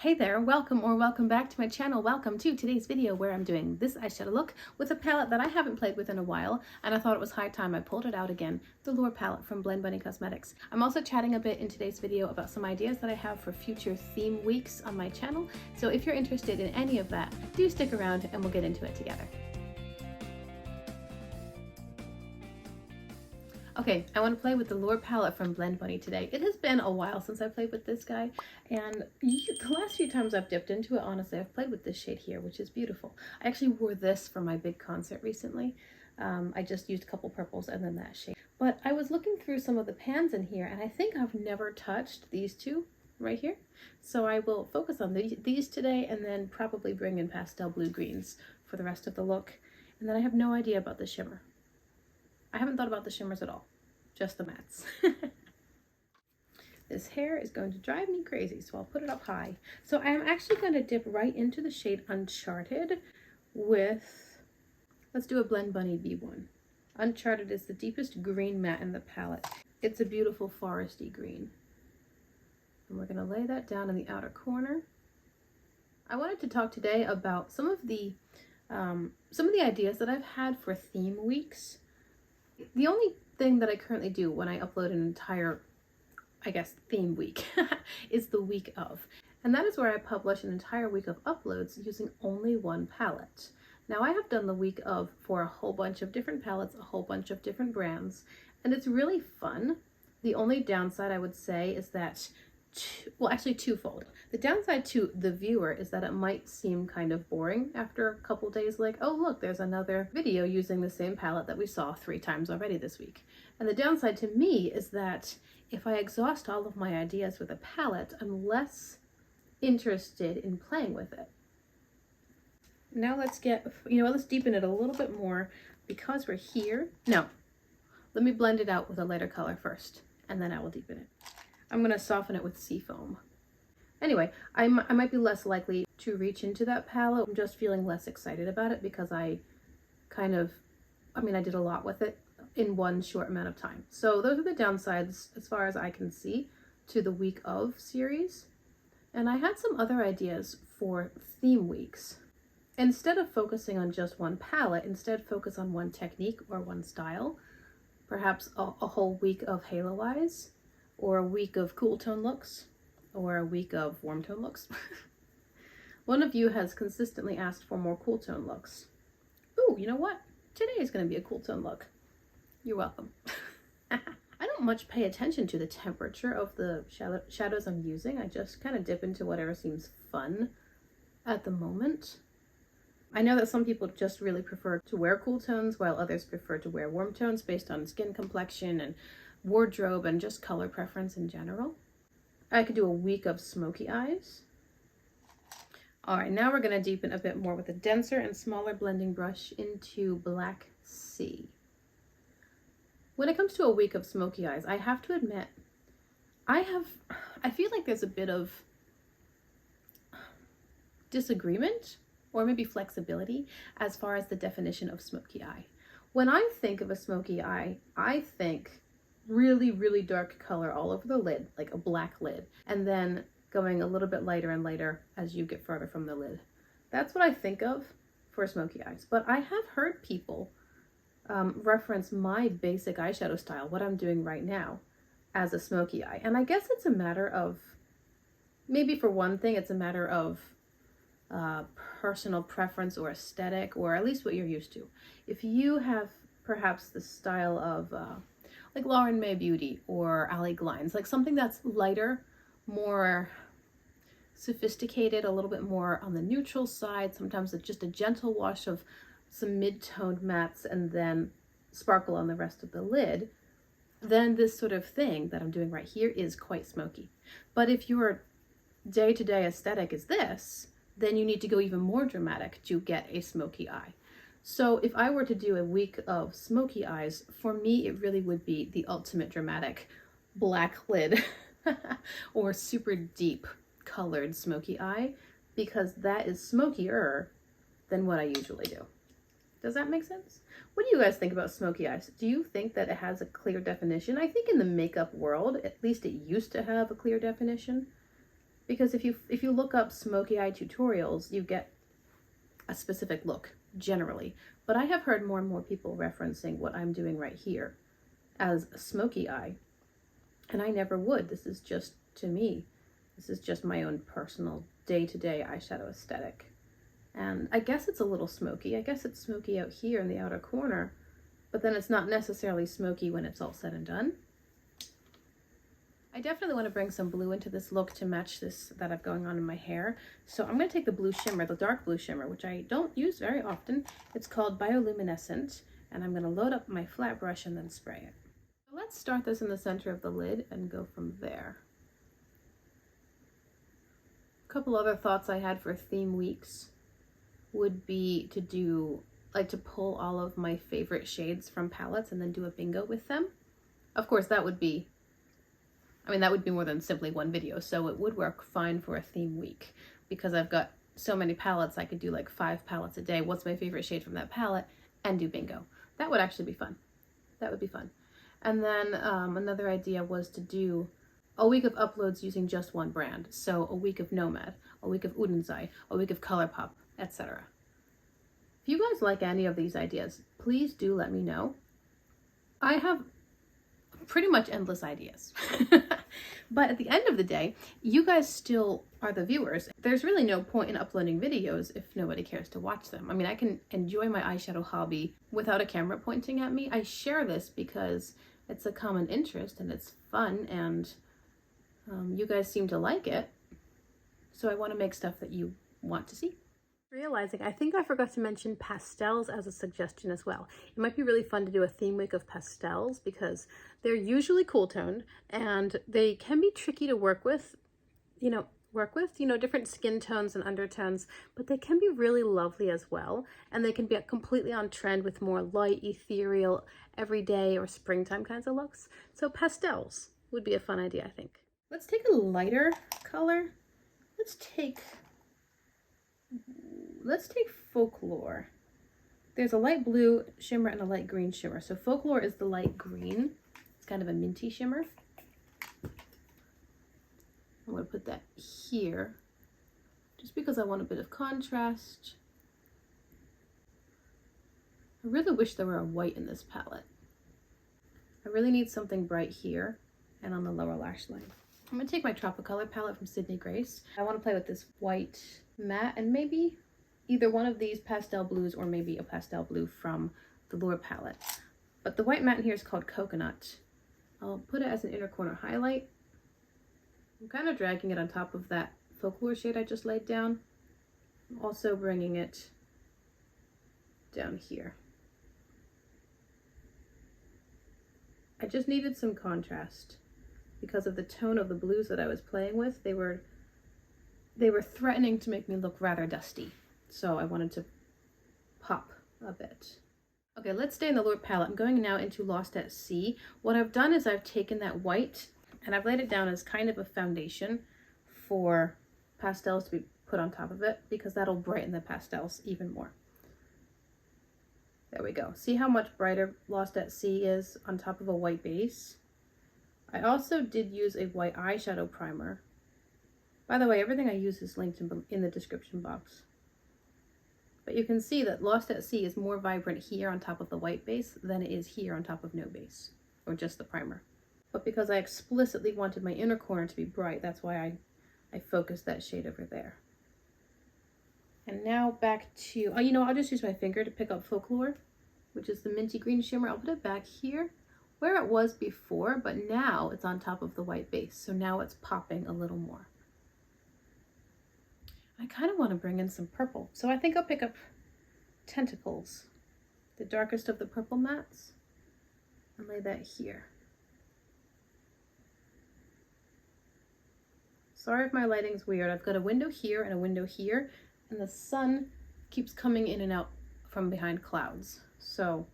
Hey there, welcome or welcome back to my channel. Welcome to today's video where I'm doing this eyeshadow look with a palette that I haven't played with in a while, and I thought it was high time I pulled it out again, the Lure palette from Blend Bunny Cosmetics. I'm also chatting a bit in today's video about some ideas that I have for future theme weeks on my channel, so if you're interested in any of that, do stick around and we'll get into it together. Okay, I want to play with the Lure palette from Blend Bunny today. It has been a while since I played with this guy, and the last few times I've dipped into it, honestly, I've played with this shade here, which is beautiful. I actually wore this for my big concert recently. I just used a couple purples and then that shade. But I was looking through some of the pans in here, and I think I've never touched these two right here. So I will focus on these today, and then probably bring in pastel blue greens for the rest of the look. And then I have no idea about the shimmer. I haven't thought about the shimmers at all, just the mattes. This hair is going to drive me crazy, so I'll put it up high. So I am actually going to dip right into the shade Uncharted with, let's do a Blend Bunny V1. Uncharted is the deepest green matte in the palette. It's a beautiful foresty green. And we're going to lay that down in the outer corner. I wanted to talk today about some of the ideas that I've had for theme weeks. The only thing that I currently do when I upload an entire, I guess, theme week is the week of. And that is where I publish an entire week of uploads using only one palette. Now I have done the week of for a whole bunch of different palettes, a whole bunch of different brands, and it's really fun. The only downside I would say is that, well, actually twofold. The downside to the viewer is that it might seem kind of boring after a couple days, like, oh look, there's another video using the same palette that we saw 3 times already this week. And the downside to me is that if I exhaust all of my ideas with a palette, I'm less interested in playing with it. Now let's let's deepen it a little bit more because we're here. No, let me blend it out with a lighter color first, and then I will deepen it. I'm going to soften it with Seafoam. Anyway, I might be less likely to reach into that palette. I'm just feeling less excited about it because I did a lot with it in one short amount of time. So those are the downsides as far as I can see to the week of series. And I had some other ideas for theme weeks. Instead of focusing on just one palette, instead focus on one technique or one style. Perhaps a whole week of halo eyes, or a week of cool tone looks, or a week of warm tone looks. One of you has consistently asked for more cool tone looks. Ooh, you know what? Today is going to be a cool tone look. You're welcome. I don't much pay attention to the temperature of the shadows I'm using. I just kind of dip into whatever seems fun at the moment. I know that some people just really prefer to wear cool tones, while others prefer to wear warm tones based on skin complexion and wardrobe and just color preference in general. I could do a week of smoky eyes. All right, now we're going to deepen a bit more with a denser and smaller blending brush into Black Sea. When it comes to a week of smoky eyes, I have to admit, I feel like there's a bit of disagreement or maybe flexibility as far as the definition of smoky eye. When I think of a smoky eye, I think really, really dark color all over the lid, like a black lid, and then going a little bit lighter and lighter as you get further from the lid. That's what I think of for smoky eyes. But I have heard people reference my basic eyeshadow style, what I'm doing right now, as a smoky eye. And I guess it's a matter of, maybe for one thing, it's a matter of personal preference or aesthetic, or at least what you're used to. If you have perhaps the style of like Lauren May Beauty or Ali Glines, like something that's lighter, more sophisticated, a little bit more on the neutral side, sometimes it's just a gentle wash of some mid-toned mattes and then sparkle on the rest of the lid, then this sort of thing that I'm doing right here is quite smoky. But if your day-to-day aesthetic is this, then you need to go even more dramatic to get a smoky eye. So if I were to do a week of smoky eyes, for me it really would be the ultimate dramatic black lid or super deep colored smoky eye, because that is smokier than what I usually do. Does that make sense? What do you guys think about smoky eyes? Do you think that it has a clear definition? I think in the makeup world, at least it used to have a clear definition. Because if you look up smoky eye tutorials, you get a specific look generally. But I have heard more and more people referencing what I'm doing right here as a smoky eye. And I never would. This is just, to me, this is just my own personal day-to-day eyeshadow aesthetic. And I guess it's a little smoky. I guess it's smoky out here in the outer corner, but then it's not necessarily smoky when it's all said and done. I definitely want to bring some blue into this look to match this that I've going on in my hair. So I'm going to take the blue shimmer, the dark blue shimmer, which I don't use very often. It's called Bioluminescent, and I'm going to load up my flat brush and then spray it. So let's start this in the center of the lid and go from there. A couple other thoughts I had for theme weeks would be to do, like, to pull all of my favorite shades from palettes and then do a bingo with them. Of course, that would be, I mean, that would be more than simply one video, so it would work fine for a theme week because I've got so many palettes. I could do like 5 palettes a day. What's my favorite shade from that palette? And do bingo. That would actually be fun. That would be fun. And then another idea was to do a week of uploads using just one brand. So a week of Nomad, a week of Udenzai, a week of ColourPop, etc. If you guys like any of these ideas, please do let me know. I have pretty much endless ideas. But at the end of the day, you guys still are the viewers. There's really no point in uploading videos if nobody cares to watch them. I mean, I can enjoy my eyeshadow hobby without a camera pointing at me. I share this because it's a common interest and it's fun, and you guys seem to like it. So I want to make stuff that you want to see. Realizing, I think I forgot to mention pastels as a suggestion as well. It might be really fun to do a theme week of pastels because they're usually cool toned and they can be tricky to work with, different skin tones and undertones, but they can be really lovely as well. And they can be completely on trend with more light, ethereal, everyday or springtime kinds of looks. So pastels would be a fun idea, I think. Let's take a lighter color. Let's take Folklore. There's a light blue shimmer and a light green shimmer. So Folklore is the light green. It's kind of a minty shimmer. I'm going to put that here just because I want a bit of contrast. I really wish there were a white in this palette. I really need something bright here and on the lower lash line. I'm going to take my Tropicolor palette from Sydney Grace. I want to play with this white matte and maybe either one of these pastel blues or maybe a pastel blue from the Lure palette. But the white matte in here is called Coconut. I'll put it as an inner corner highlight. I'm kind of dragging it on top of that Folklore shade I just laid down. I'm also bringing it down here. I just needed some contrast because of the tone of the blues that I was playing with. They were threatening to make me look rather dusty, so I wanted to pop a bit. Okay, let's stay in the Lure palette. I'm going now into Lost at Sea. What I've done is I've taken that white and I've laid it down as kind of a foundation for pastels to be put on top of it because that'll brighten the pastels even more. There we go. See how much brighter Lost at Sea is on top of a white base? I also did use a white eyeshadow primer. By the way, everything I use is linked in the description box. But you can see that Lost at Sea is more vibrant here on top of the white base than it is here on top of no base, or just the primer. But because I explicitly wanted my inner corner to be bright, that's why I focused that shade over there. And now back to, I'll just use my finger to pick up Folklore, which is the minty green shimmer. I'll put it back here where it was before, but now it's on top of the white base. So now it's popping a little more. I kind of want to bring in some purple. So I think I'll pick up Tentacles, the darkest of the purple mattes, and lay that here. Sorry if my lighting's weird. I've got a window here and a window here, and the sun keeps coming in and out from behind clouds. So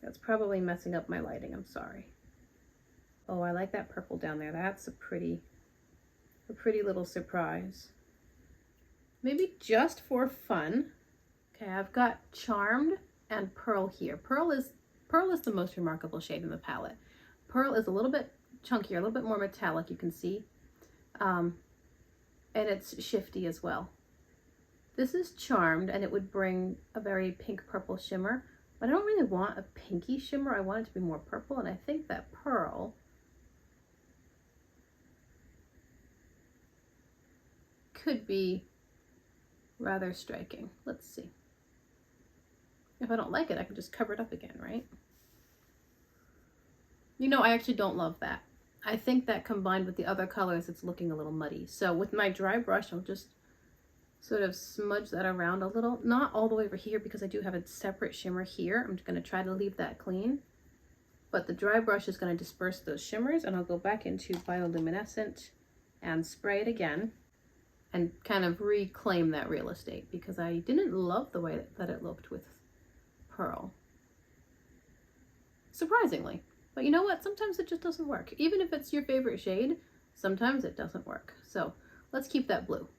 that's probably messing up my lighting. I'm sorry. Oh, I like that purple down there. That's a pretty little surprise. Maybe just for fun. Okay, I've got Charmed and Pearl here. Pearl is the most remarkable shade in the palette. Pearl is a little bit chunkier, a little bit more metallic, you can see. and it's shifty as well. This is Charmed, and it would bring a very pink purple shimmer, but I don't really want a pinky shimmer. I want it to be more purple, and I think that Pearl could be rather striking. Let's see. If I don't like it, I can just cover it up again, right? You know, I actually don't love that. I think that combined with the other colors, it's looking a little muddy. So with my dry brush, I'll just sort of smudge that around a little. Not all the way over here because I do have a separate shimmer here. I'm just going to try to leave that clean. But the dry brush is going to disperse those shimmers, and I'll go back into bioluminescent and spray it again and kind of reclaim that real estate because I didn't love the way that it looked with Pearl. Surprisingly. But you know what? Sometimes it just doesn't work. Even if it's your favorite shade, sometimes it doesn't work. So let's keep that blue.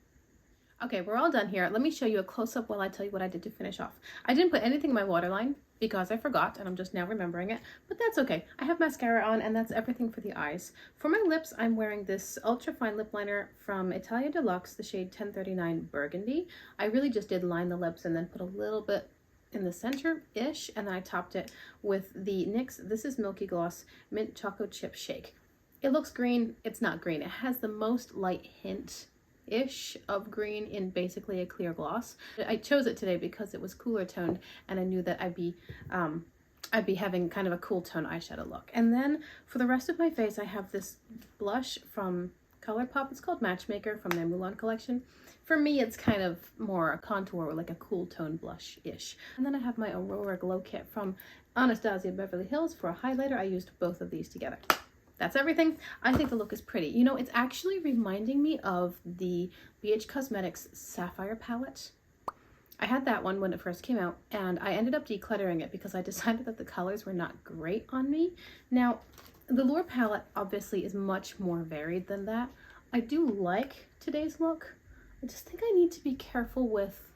Okay, we're all done here. Let me show you a close-up while I tell you what I did to finish off. I didn't put anything in my waterline because I forgot, and I'm just now remembering it, but that's okay. I have mascara on, and that's everything for the eyes. For my lips, I'm wearing this ultra fine lip liner from Italia Deluxe, the shade 1039 Burgundy. I really just did line the lips and then put a little bit in the center-ish, and then I topped it with the NYX, this is Milky Gloss Mint Choco Chip Shake. It looks green. It's not green. It has the most light hint-ish of green in basically a clear gloss. I chose it today because it was cooler toned, and I knew that I'd be having kind of a cool tone eyeshadow look. And then for the rest of my face, I have this blush from ColourPop. It's called Matchmaker from their Mulan collection. For me, it's kind of more a contour or like a cool tone blush-ish. And then I have my Aurora Glow Kit from Anastasia Beverly Hills for a highlighter. I used both of these together. That's everything. I think the look is pretty. You know, it's actually reminding me of the BH Cosmetics Sapphire palette. I had that one when it first came out, and I ended up decluttering it because I decided that the colors were not great on me. Now, the Lure palette obviously is much more varied than that. I do like today's look. I just think I need to be careful with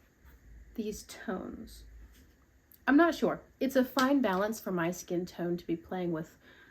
these tones. I'm not sure. It's a fine balance for my skin tone to be playing with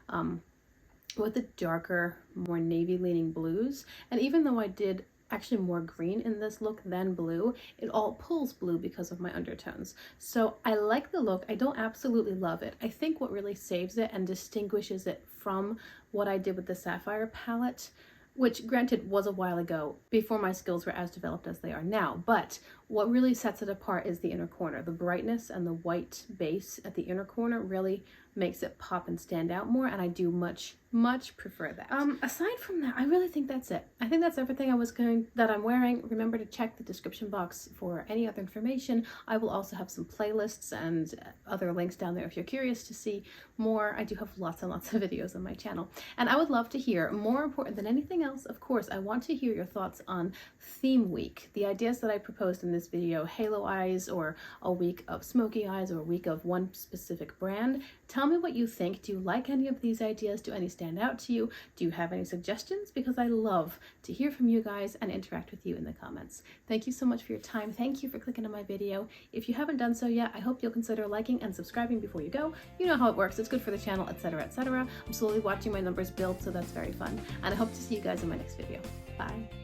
the darker, more navy-leaning blues. And even though I did actually more green in this look than blue, it all pulls blue because of my undertones. So I like the look. I don't absolutely love it. I think what really saves it and distinguishes it from what I did with the Sapphire palette, which granted was a while ago before my skills were as developed as they are now, but what really sets it apart is the inner corner. The brightness and the white base at the inner corner really makes it pop and stand out more, and I do much prefer that. Aside from that, I really think that's it. I think that's everything that I'm wearing. Remember to check the description box for any other information. I will also have some playlists and other links down there if you're curious to see more. I do have lots and lots of videos on my channel, and I would love to hear, more important than anything else, of course, I want to hear your thoughts on theme week. The ideas that I proposed in this video, halo eyes, or a week of smoky eyes, or a week of one specific brand. Tell me what you think. Do you like any of these ideas? Do any stand out to you? Do you have any suggestions? Because I love to hear from you guys and interact with you in the comments. Thank you so much for your time. Thank you for clicking on my video. If you haven't done so yet, I hope you'll consider liking and subscribing before you go. You know how it works. It's good for the channel, etc., etc. I'm slowly watching my numbers build, so that's very fun. And I hope to see you guys in my next video. Bye.